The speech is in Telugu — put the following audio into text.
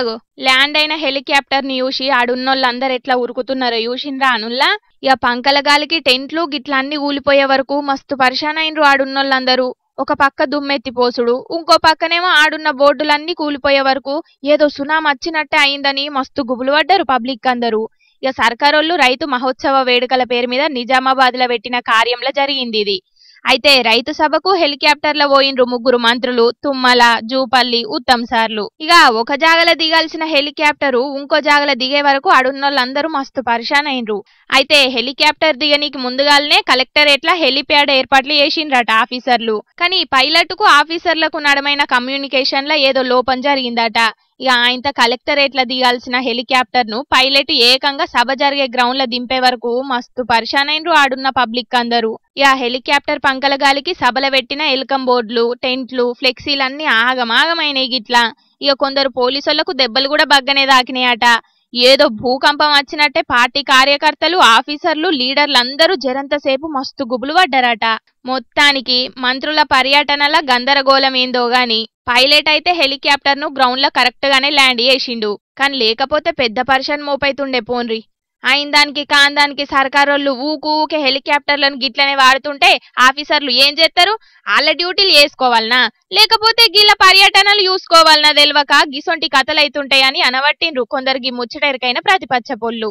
అగో ల్యాండ్ అయిన హెలికాప్టర్ ని చూసి ఆడున్నోళ్ళందరూ ఎట్లా ఉరుకుతున్నారో చూసిండ్రా అనుల్లా. ఇక పంకల గాలికి టెంట్లు గిట్ల అన్ని ఊలిపోయే వరకు మస్తు పరిశాన్ అయినరు ఆడున్నోళ్ళందరూ. ఒక పక్క దుమ్మెత్తి పోసుడు, ఇంకో పక్కనేమో ఆడున్న బోర్డులన్నీ కూలిపోయే వరకు ఏదో సునామీ వచ్చినట్టే అయిందని మస్తు గుబులు పడ్డారు పబ్లిక్ అందరూ. ఇక సర్కారోళ్ళు రైతు మహోత్సవ వేడుకల పేరు మీద నిజామాబాద్ లో పెట్టిన కార్యంలో జరిగింది ఇది. అయితే రైతు సభకు హెలికాప్టర్ల పోయిండ్రు ముగ్గురు మంత్రులు, తుమ్మల, జూపల్లి, ఉత్తమ్ సార్లు. ఇక ఒక జాగల దిగాల్సిన హెలికాప్టరు ఇంకో జాగల దిగే వరకు ఆడున్నోళ్ళందరూ మస్తు పరిశాన్ అయినరు. అయితే హెలికాప్టర్ దిగనీకి ముందుగాలనే కలెక్టరేట్ల హెలిప్యాడ్ ఏర్పాట్లు చేసిండ్రట ఆఫీసర్లు. కానీ పైలట్ కు ఆఫీసర్లకు నడమైన కమ్యూనికేషన్ ల ఏదో లోపం జరిగిందట. ఇక ఆయనత కలెక్టరేట్ల దిగాల్సిన హెలికాప్టర్ ను పైలట్ ఏకంగా సభ జరిగే గ్రౌండ్ లో దింపే వరకు మస్తు పరిశాన్ అయినరు ఆడున్న పబ్లిక్ అందరూ. ఇక హెలికాప్టర్ పంకల గాలికి సభల పెట్టిన ఎల్కం బోర్డులు, టెంట్లు, ఫ్లెక్సీలన్నీ ఆగమాగమైనాయి గిట్లా. ఇక కొందరు పోలీసులకు దెబ్బలు కూడా బగ్గనే దాకినాయట. ఏదో భూకంపం వచ్చినట్టే పార్టీ కార్యకర్తలు, ఆఫీసర్లు, లీడర్లందరూ జరంతసేపు మస్తు గుబులు పడ్డారట. మొత్తానికి మంత్రుల పర్యటనల గందరగోళం ఏందో గాని పైలట్ అయితే హెలికాప్టర్ ను గ్రౌండ్ లో కరెక్ట్ గానే ల్యాండ్ చేసిండు. కానీ లేకపోతే పెద్ద పరిశాన్ మోపైతుండే పోన్రి. అయిన దానికి కాని దానికి సర్కారోళ్ళు ఊకే హెలికాప్టర్లను గిట్లనే వాడుతుంటే ఆఫీసర్లు ఏం చేస్తారు? వాళ్ళ డ్యూటీలు చేసుకోవాలనా లేకపోతే గిల్ల పర్యటనలు చూసుకోవాలనా తెలియక గిసొంటి కథలైతుంటాయని అనవట్టిండ్రు కొందరికి ముచ్చటెరకైన ప్రతిపక్ష పొల్లు.